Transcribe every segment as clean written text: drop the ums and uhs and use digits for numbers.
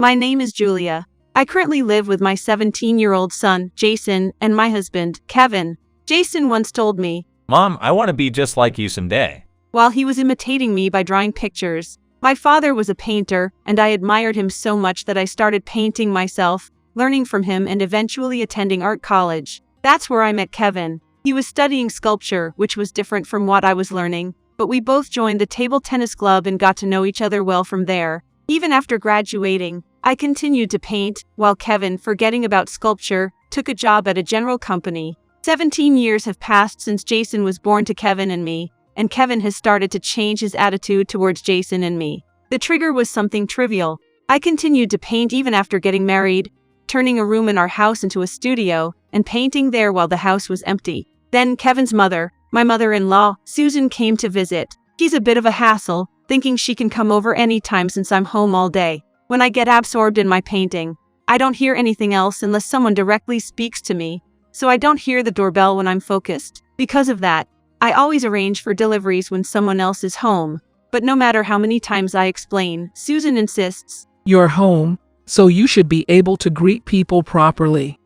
My name is Julia. I currently live with my 17-year-old son, Jason, and my husband, Kevin. Jason once told me, "Mom, I want to be just like you someday." while he was imitating me by drawing pictures. My father was a painter, and I admired him so much that I started painting myself, learning from him and eventually attending art college. That's where I met Kevin. He was studying sculpture, which was different from what I was learning, but we both joined the table tennis club and got to know each other well from there. Even after graduating, I continued to paint, while Kevin, forgetting about sculpture, took a job at a general company. 17 years have passed since Jason was born to Kevin and me, and Kevin has started to change his attitude towards Jason and me. The trigger was something trivial. I continued to paint even after getting married, turning a room in our house into a studio, and painting there while the house was empty. Then Kevin's mother, my mother-in-law, Susan, came to visit. She's a bit of a hassle, thinking she can come over anytime since I'm home all day. When I get absorbed in my painting, I don't hear anything else unless someone directly speaks to me, so I don't hear the doorbell when I'm focused. Because of that, I always arrange for deliveries when someone else is home. But no matter how many times I explain, Susan insists. You're home, so you should be able to greet people properly.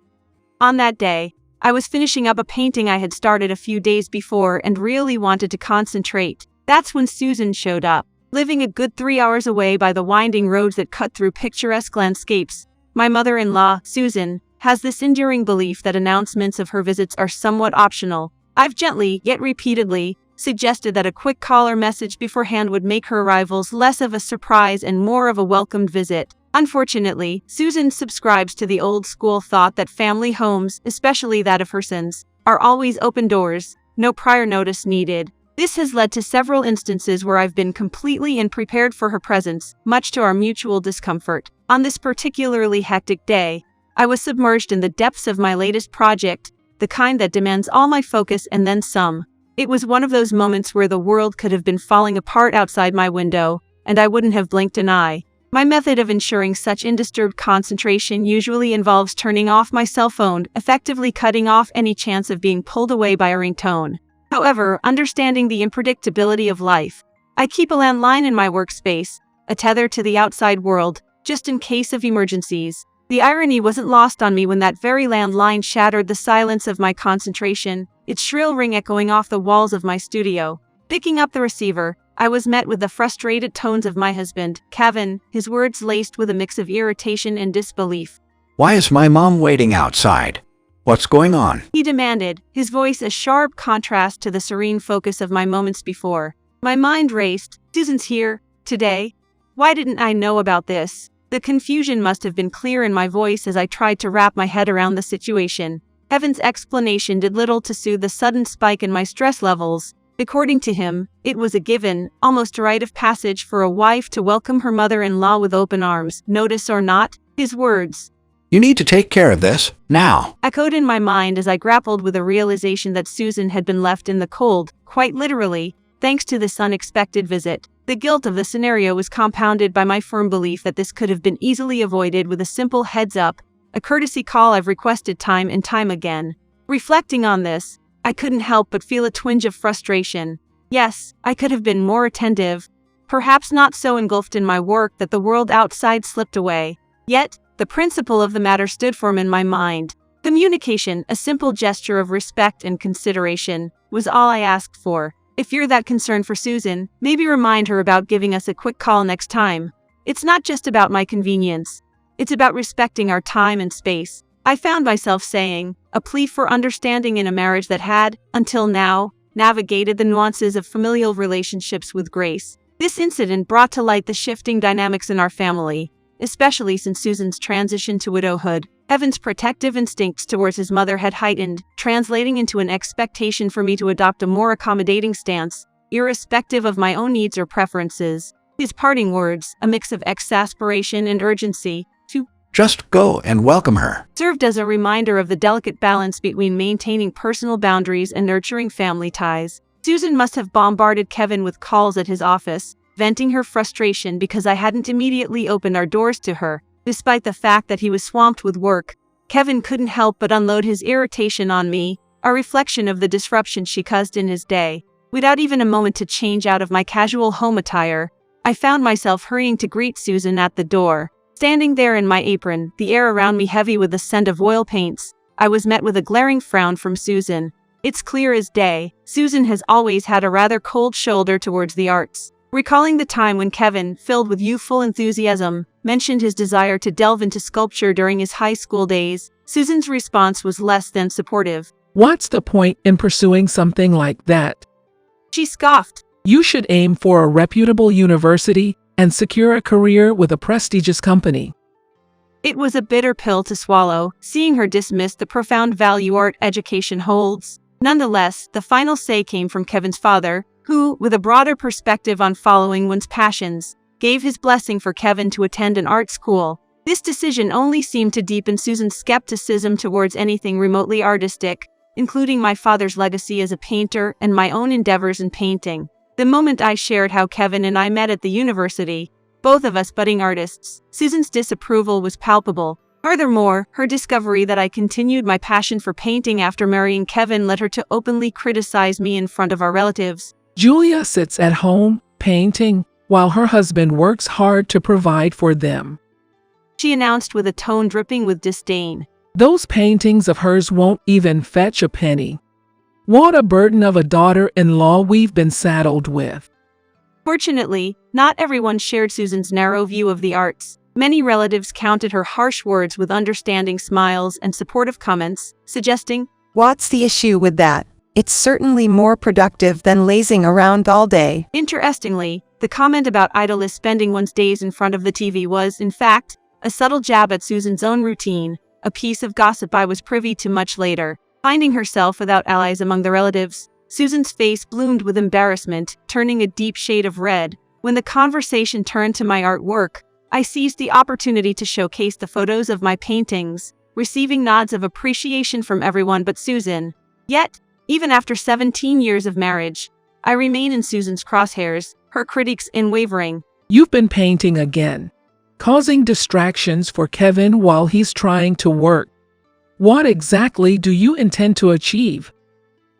On that day, I was finishing up a painting I had started a few days before and really wanted to concentrate. That's when Susan showed up. Living a good 3 hours away by the winding roads that cut through picturesque landscapes, my mother-in-law, Susan, has this enduring belief that announcements of her visits are somewhat optional. I've gently, yet repeatedly, suggested that a quick call or message beforehand would make her arrivals less of a surprise and more of a welcomed visit. Unfortunately, Susan subscribes to the old-school thought that family homes, especially that of her sons, are always open doors, no prior notice needed. This has led to several instances where I've been completely unprepared for her presence, much to our mutual discomfort. On this particularly hectic day, I was submerged in the depths of my latest project, the kind that demands all my focus and then some. It was one of those moments where the world could have been falling apart outside my window, and I wouldn't have blinked an eye. My method of ensuring such undisturbed concentration usually involves turning off my cell phone, effectively cutting off any chance of being pulled away by a ringtone. However, understanding the unpredictability of life, I keep a landline in my workspace, a tether to the outside world, just in case of emergencies. The irony wasn't lost on me when that very landline shattered the silence of my concentration, its shrill ring echoing off the walls of my studio. Picking up the receiver, I was met with the frustrated tones of my husband, Kevin, his words laced with a mix of irritation and disbelief. "Why is my mom waiting outside? What's going on?" he demanded, his voice a sharp contrast to the serene focus of my moments before. My mind raced. Susan's here, today? Why didn't I know about this? The confusion must have been clear in my voice as I tried to wrap my head around the situation. Kevin's explanation did little to soothe the sudden spike in my stress levels. According to him, it was a given, almost a rite of passage for a wife to welcome her mother-in-law with open arms, notice or not. His words, "You need to take care of this, now," echoed in my mind as I grappled with the realization that Susan had been left in the cold, quite literally, thanks to this unexpected visit. The guilt of the scenario was compounded by my firm belief that this could have been easily avoided with a simple heads-up, a courtesy call I've requested time and time again. Reflecting on this, I couldn't help but feel a twinge of frustration. Yes, I could have been more attentive, perhaps not so engulfed in my work that the world outside slipped away. Yet, the principle of the matter stood firm in my mind. Communication, a simple gesture of respect and consideration, was all I asked for. If you're that concerned for Susan, maybe remind her about giving us a quick call next time. It's not just about my convenience. It's about respecting our time and space. I found myself saying, a plea for understanding in a marriage that had, until now, navigated the nuances of familial relationships with grace. This incident brought to light the shifting dynamics in our family, especially since Susan's transition to widowhood. Kevin's protective instincts towards his mother had heightened, translating into an expectation for me to adopt a more accommodating stance, irrespective of my own needs or preferences. His parting words, a mix of exasperation and urgency, to "Just go and welcome her," served as a reminder of the delicate balance between maintaining personal boundaries and nurturing family ties. Susan must have bombarded Kevin with calls at his office, venting her frustration because I hadn't immediately opened our doors to her. Despite the fact that he was swamped with work, Kevin couldn't help but unload his irritation on me, a reflection of the disruption she caused in his day. Without even a moment to change out of my casual home attire, I found myself hurrying to greet Susan at the door. Standing there in my apron, the air around me heavy with the scent of oil paints, I was met with a glaring frown from Susan. It's clear as day, Susan has always had a rather cold shoulder towards the arts. Recalling the time when Kevin, filled with youthful enthusiasm, mentioned his desire to delve into sculpture during his high school days, Susan's response was less than supportive. What's the point in pursuing something like that? She scoffed. You should aim for a reputable university and secure a career with a prestigious company. It was a bitter pill to swallow, seeing her dismiss the profound value art education holds. Nonetheless, the final say came from Kevin's father, who, with a broader perspective on following one's passions, gave his blessing for Kevin to attend an art school. This decision only seemed to deepen Susan's skepticism towards anything remotely artistic, including my father's legacy as a painter and my own endeavors in painting. The moment I shared how Kevin and I met at the university, both of us budding artists, Susan's disapproval was palpable. Furthermore, her discovery that I continued my passion for painting after marrying Kevin led her to openly criticize me in front of our relatives. Julia sits at home, painting, while her husband works hard to provide for them, she announced with a tone dripping with disdain. Those paintings of hers won't even fetch a penny. What a burden of a daughter-in-law we've been saddled with. Fortunately, not everyone shared Susan's narrow view of the arts. Many relatives countered her harsh words with understanding smiles and supportive comments, suggesting, "What's the issue with that? It's certainly more productive than lazing around all day." Interestingly, the comment about idleness spending one's days in front of the TV was, in fact, a subtle jab at Susan's own routine, a piece of gossip I was privy to much later. Finding herself without allies among the relatives, Susan's face bloomed with embarrassment, turning a deep shade of red. When the conversation turned to my artwork, I seized the opportunity to showcase the photos of my paintings, receiving nods of appreciation from everyone but Susan. Yet, even after 17 years of marriage, I remain in Susan's crosshairs, her critics unwavering. You've been painting again, causing distractions for Kevin while he's trying to work. What exactly do you intend to achieve?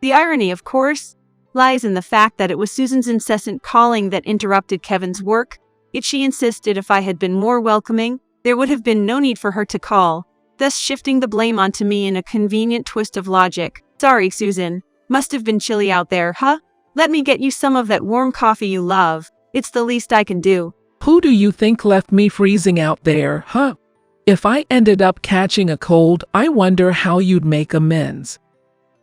The irony, of course, lies in the fact that it was Susan's incessant calling that interrupted Kevin's work. Yet she insisted if I had been more welcoming, there would have been no need for her to call, thus shifting the blame onto me in a convenient twist of logic. Sorry, Susan. Must have been chilly out there, huh? Let me get you some of that warm coffee you love. It's the least I can do. Who do you think left me freezing out there, huh? If I ended up catching a cold, I wonder how you'd make amends.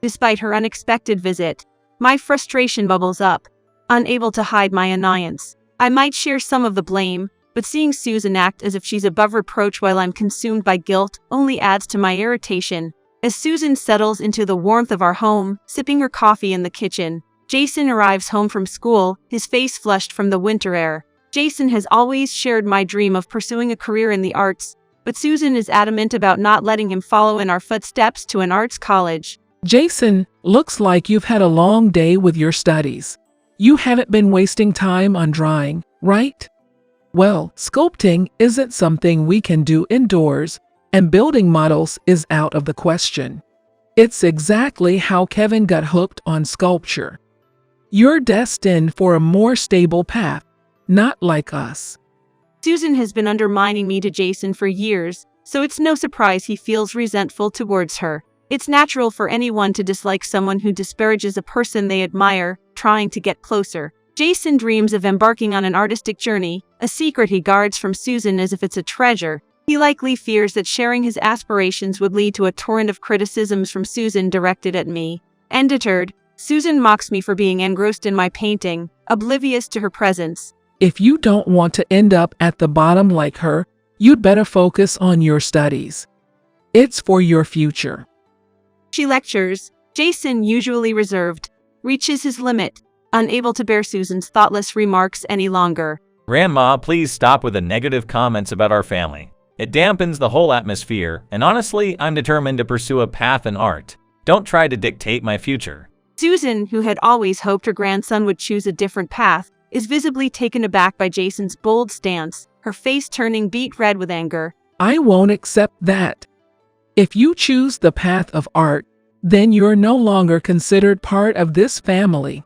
Despite her unexpected visit, my frustration bubbles up. Unable to hide my annoyance, I might share some of the blame, but seeing Susan act as if she's above reproach while I'm consumed by guilt only adds to my irritation. As Susan settles into the warmth of our home, sipping her coffee in the kitchen, Jason arrives home from school, his face flushed from the winter air. Jason has always shared my dream of pursuing a career in the arts, but Susan is adamant about not letting him follow in our footsteps to an arts college. Jason, looks like you've had a long day with your studies. You haven't been wasting time on drawing, right? Well, sculpting isn't something we can do indoors, and building models is out of the question. It's exactly how Kevin got hooked on sculpture. You're destined for a more stable path, not like us. Susan has been undermining me to Jason for years, so it's no surprise he feels resentful towards her. It's natural for anyone to dislike someone who disparages a person they admire, trying to get closer. Jason dreams of embarking on an artistic journey, a secret he guards from Susan as if it's a treasure. He likely fears that sharing his aspirations would lead to a torrent of criticisms from Susan directed at me. Undeterred, Susan mocks me for being engrossed in my painting, oblivious to her presence. If you don't want to end up at the bottom like her, you'd better focus on your studies. It's for your future. She lectures. Jason, usually reserved, reaches his limit, unable to bear Susan's thoughtless remarks any longer. Grandma, please stop with the negative comments about our family. It dampens the whole atmosphere, and honestly, I'm determined to pursue a path in art. Don't try to dictate my future. Susan, who had always hoped her grandson would choose a different path, is visibly taken aback by Jason's bold stance, her face turning beet red with anger. I won't accept that. If you choose the path of art, then you're no longer considered part of this family,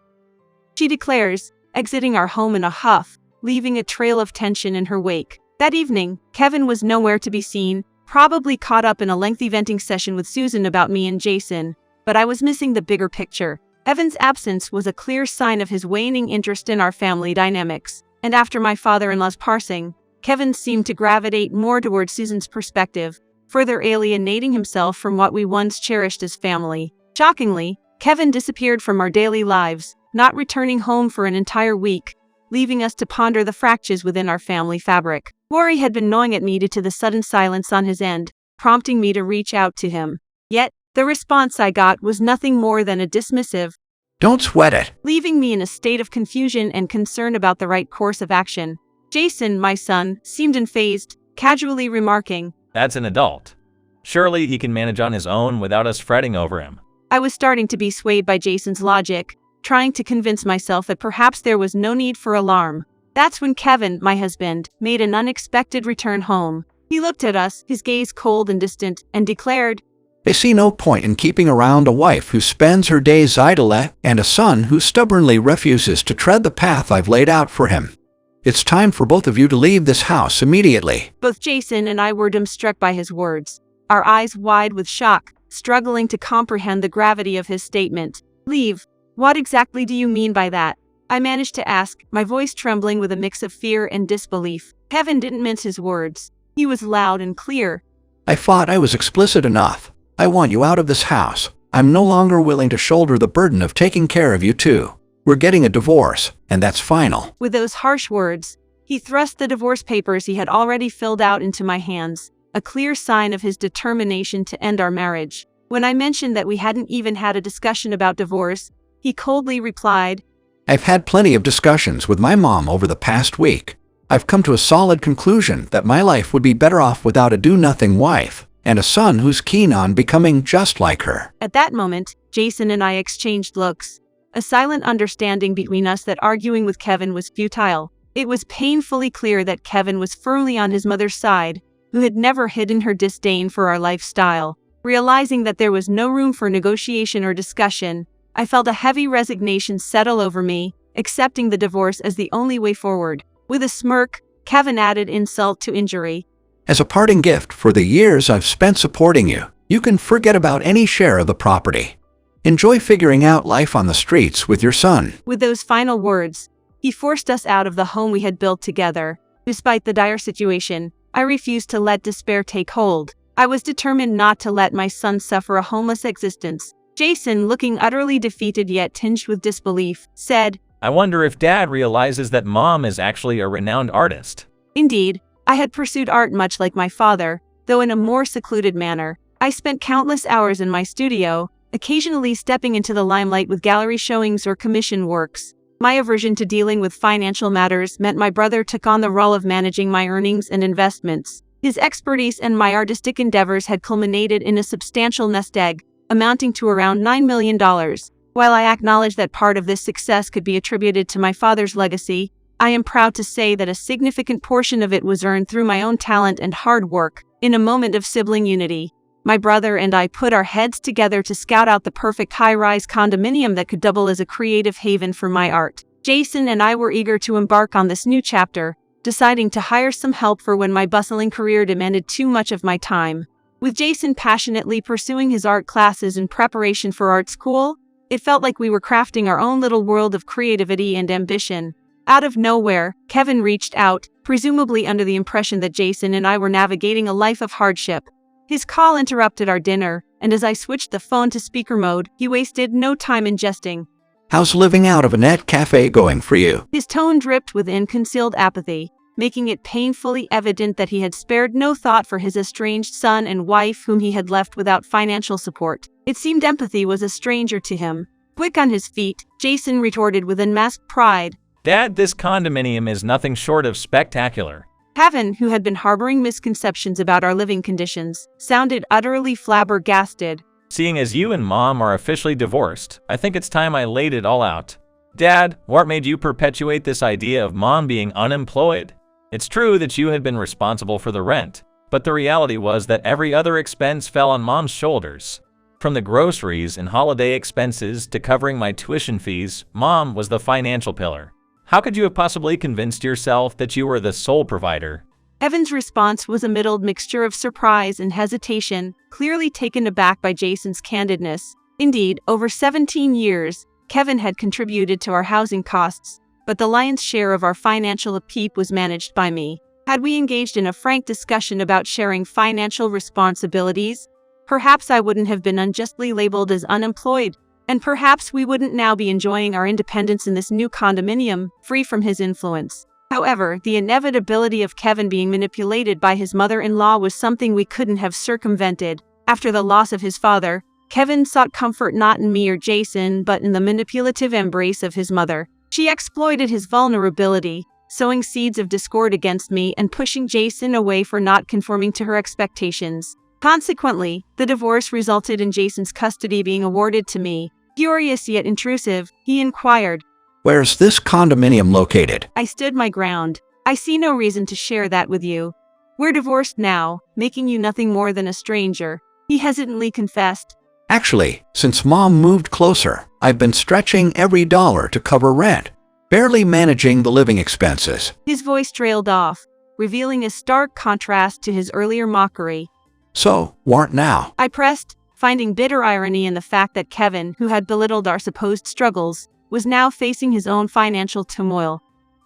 she declares, exiting our home in a huff, leaving a trail of tension in her wake. That evening, Kevin was nowhere to be seen, probably caught up in a lengthy venting session with Susan about me and Jason. But I was missing the bigger picture. Evan's absence was a clear sign of his waning interest in our family dynamics. And after my father-in-law's passing, Kevin seemed to gravitate more towards Susan's perspective, further alienating himself from what we once cherished as family. Shockingly, Kevin disappeared from our daily lives, not returning home for an entire week, leaving us to ponder the fractures within our family fabric. Worry had been gnawing at me due to the sudden silence on his end, prompting me to reach out to him. Yet, the response I got was nothing more than a dismissive, "Don't sweat it." leaving me in a state of confusion and concern about the right course of action. Jason, my son, seemed unfazed, casually remarking, That's an adult. Surely he can manage on his own without us fretting over him. I was starting to be swayed by Jason's logic, trying to convince myself that perhaps there was no need for alarm. That's when Kevin, my husband, made an unexpected return home. He looked at us, his gaze cold and distant, and declared, "I see no point in keeping around a wife who spends her days idle and a son who stubbornly refuses to tread the path I've laid out for him. It's time for both of you to leave this house immediately." Both Jason and I were dumbstruck by his words, our eyes wide with shock, struggling to comprehend the gravity of his statement. "Leave? What exactly do you mean by that?" I managed to ask, my voice trembling with a mix of fear and disbelief. Kevin didn't mince his words. He was loud and clear. "I thought I was explicit enough. I want you out of this house. I'm no longer willing to shoulder the burden of taking care of you too. We're getting a divorce, and that's final." With those harsh words, he thrust the divorce papers he had already filled out into my hands, a clear sign of his determination to end our marriage. When I mentioned that we hadn't even had a discussion about divorce, he coldly replied, "I've had plenty of discussions with my mom over the past week. I've come to a solid conclusion that my life would be better off without a do-nothing wife and a son who's keen on becoming just like her." At that moment, Jason and I exchanged looks, a silent understanding between us that arguing with Kevin was futile. It was painfully clear that Kevin was firmly on his mother's side, who had never hidden her disdain for our lifestyle. Realizing that there was no room for negotiation or discussion, I felt a heavy resignation settle over me, accepting the divorce as the only way forward. With a smirk, Kevin added insult to injury. "As a parting gift for the years I've spent supporting you, you can forget about any share of the property. Enjoy figuring out life on the streets with your son." With those final words, he forced us out of the home we had built together. Despite the dire situation, I refused to let despair take hold. I was determined not to let my son suffer a homeless existence. Jason, looking utterly defeated yet tinged with disbelief, said, I wonder if Dad realizes that Mom is actually a renowned artist. Indeed, I had pursued art much like my father, though in a more secluded manner. I spent countless hours in my studio, occasionally stepping into the limelight with gallery showings or commission works. My aversion to dealing with financial matters meant my brother took on the role of managing my earnings and investments. His expertise and my artistic endeavors had culminated in a substantial nest egg, amounting to around $9 million. While I acknowledge that part of this success could be attributed to my father's legacy, I am proud to say that a significant portion of it was earned through my own talent and hard work. In a moment of sibling unity, my brother and I put our heads together to scout out the perfect high-rise condominium that could double as a creative haven for my art. Jason and I were eager to embark on this new chapter, deciding to hire some help for when my bustling career demanded too much of my time. With Jason passionately pursuing his art classes in preparation for art school, it felt like we were crafting our own little world of creativity and ambition. Out of nowhere, Kevin reached out, presumably under the impression that Jason and I were navigating a life of hardship. His call interrupted our dinner, and as I switched the phone to speaker mode, he wasted no time in jesting. "How's living out of a net cafe going for you?" His tone dripped with unconcealed apathy, making it painfully evident that he had spared no thought for his estranged son and wife whom he had left without financial support. It seemed empathy was a stranger to him. Quick on his feet, Jason retorted with unmasked pride. Dad, this condominium is nothing short of spectacular. Kevin, who had been harboring misconceptions about our living conditions, sounded utterly flabbergasted. Seeing as you and Mom are officially divorced, I think it's time I laid it all out. Dad, what made you perpetuate this idea of Mom being unemployed? It's true that you had been responsible for the rent, but the reality was that every other expense fell on Mom's shoulders. From the groceries and holiday expenses to covering my tuition fees, Mom was the financial pillar. How could you have possibly convinced yourself that you were the sole provider? Kevin's response was a middled mixture of surprise and hesitation, clearly taken aback by Jason's candidness. Indeed, over 17 years, Kevin had contributed to our housing costs, but the lion's share of our financial upkeep was managed by me. Had we engaged in a frank discussion about sharing financial responsibilities, perhaps I wouldn't have been unjustly labeled as unemployed, and perhaps we wouldn't now be enjoying our independence in this new condominium, free from his influence. However, the inevitability of Kevin being manipulated by his mother-in-law was something we couldn't have circumvented. After the loss of his father, Kevin sought comfort not in me or Jason, but in the manipulative embrace of his mother. She exploited his vulnerability, sowing seeds of discord against me and pushing Jason away for not conforming to her expectations. Consequently, the divorce resulted in Jason's custody being awarded to me. Furious yet intrusive, he inquired, "Where's this condominium located?" I stood my ground. "I see no reason to share that with you. We're divorced now, making you nothing more than a stranger," he hesitantly confessed. "Actually, since Mom moved closer, I've been stretching every dollar to cover rent, barely managing the living expenses." His voice trailed off, revealing a stark contrast to his earlier mockery. "So, what now?" I pressed, finding bitter irony in the fact that Kevin, who had belittled our supposed struggles, was now facing his own financial turmoil.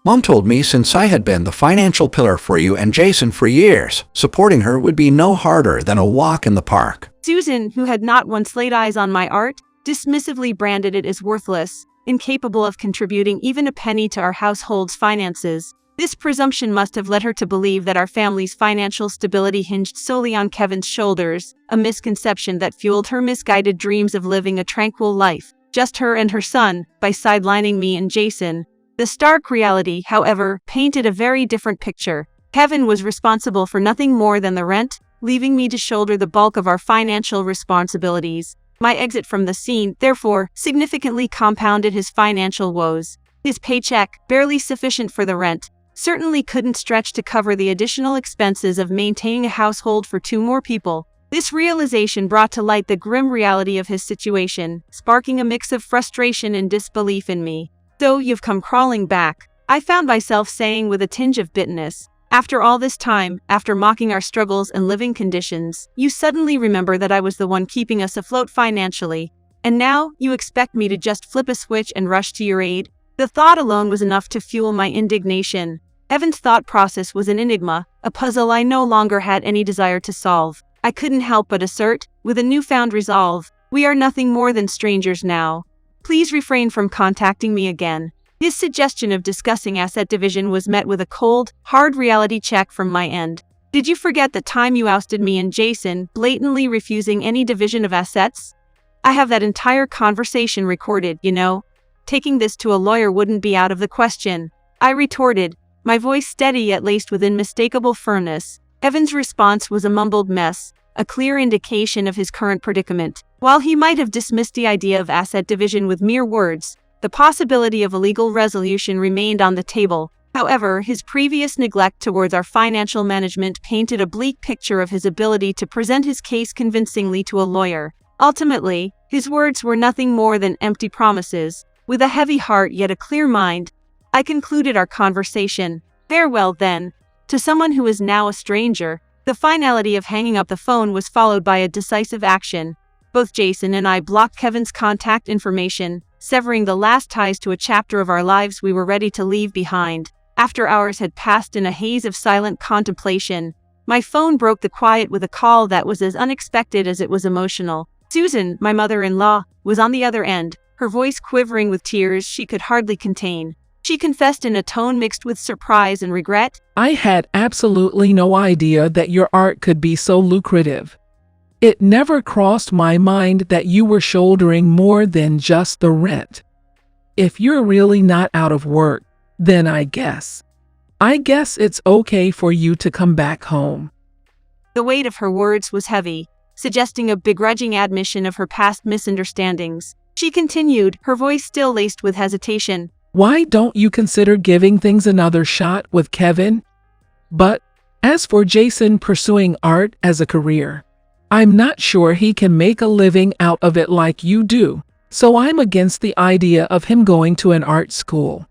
"Mom told me since I had been the financial pillar for you and Jason for years, supporting her would be no harder than a walk in the park." Susan, who had not once laid eyes on my art, dismissively branded it as worthless, incapable of contributing even a penny to our household's finances. This presumption must have led her to believe that our family's financial stability hinged solely on Kevin's shoulders, a misconception that fueled her misguided dreams of living a tranquil life, just her and her son, by sidelining me and Jason. The stark reality, however, painted a very different picture. Kevin was responsible for nothing more than the rent, leaving me to shoulder the bulk of our financial responsibilities. My exit from the scene, therefore, significantly compounded his financial woes. His paycheck, barely sufficient for the rent, certainly couldn't stretch to cover the additional expenses of maintaining a household for 2 more people. This realization brought to light the grim reality of his situation, sparking a mix of frustration and disbelief in me. "So you've come crawling back," I found myself saying with a tinge of bitterness. "After all this time, after mocking our struggles and living conditions, you suddenly remember that I was the one keeping us afloat financially, and now you expect me to just flip a switch and rush to your aid?" The thought alone was enough to fuel my indignation. Evan's thought process was an enigma, a puzzle I no longer had any desire to solve. I couldn't help but assert, with a newfound resolve, "We are nothing more than strangers now. Please refrain from contacting me again." His suggestion of discussing asset division was met with a cold, hard reality check from my end. "Did you forget the time you ousted me and Jason, blatantly refusing any division of assets? I have that entire conversation recorded, you know. Taking this to a lawyer wouldn't be out of the question," I retorted, my voice steady yet laced with unmistakable firmness. Evan's response was a mumbled mess, a clear indication of his current predicament. While he might have dismissed the idea of asset division with mere words, the possibility of a legal resolution remained on the table. However, his previous neglect towards our financial management painted a bleak picture of his ability to present his case convincingly to a lawyer. Ultimately, his words were nothing more than empty promises. With a heavy heart yet a clear mind, I concluded our conversation. Farewell, then. To someone who is now a stranger, the finality of hanging up the phone was followed by a decisive action. Both Jason and I blocked Kevin's contact information, severing the last ties to a chapter of our lives we were ready to leave behind. After hours had passed in a haze of silent contemplation, my phone broke the quiet with a call that was as unexpected as it was emotional. Susan, my mother-in-law, was on the other end, her voice quivering with tears she could hardly contain. She confessed in a tone mixed with surprise and regret, "I had absolutely no idea that your art could be so lucrative. It never crossed my mind that you were shouldering more than just the rent. If you're really not out of work, then I guess it's okay for you to come back home." The weight of her words was heavy, suggesting a begrudging admission of her past misunderstandings. She continued, her voice still laced with hesitation, "Why don't you consider giving things another shot with Kevin? But as for Jason pursuing art as a career, I'm not sure he can make a living out of it like you do, so I'm against the idea of him going to an art school."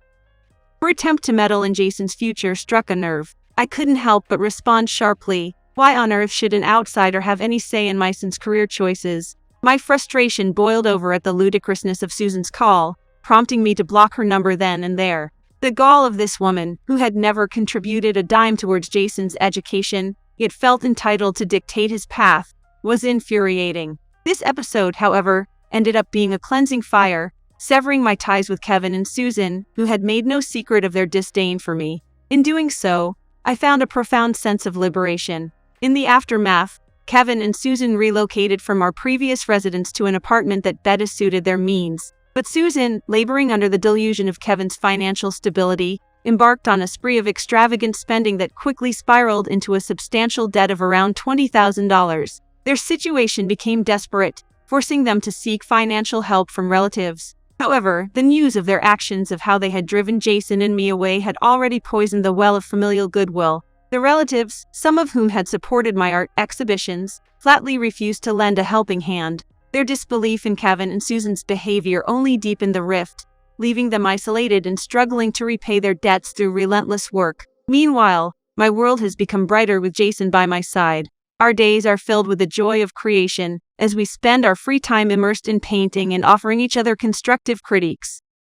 Her attempt to meddle in Jason's future struck a nerve. I couldn't help but respond sharply. Why on earth should an outsider have any say in my son's career choices? My frustration boiled over at the ludicrousness of Susan's call, prompting me to block her number then and there. The gall of this woman, who had never contributed a dime towards Jason's education, yet felt entitled to dictate his path, was infuriating. This episode, however, ended up being a cleansing fire, severing my ties with Kevin and Susan, who had made no secret of their disdain for me. In doing so, I found a profound sense of liberation. In the aftermath, Kevin and Susan relocated from our previous residence to an apartment that better suited their means. But Susan, laboring under the delusion of Kevin's financial stability, embarked on a spree of extravagant spending that quickly spiraled into a substantial debt of around $20,000. Their situation became desperate, forcing them to seek financial help from relatives. However, the news of their actions of how they had driven Jason and me away had already poisoned the well of familial goodwill. The relatives, some of whom had supported my art exhibitions, flatly refused to lend a helping hand. Their disbelief in Kevin and Susan's behavior only deepened the rift, leaving them isolated and struggling to repay their debts through relentless work. Meanwhile, my world has become brighter with Jason by my side. Our days are filled with the joy of creation, as we spend our free time immersed in painting and offering each other constructive critiques.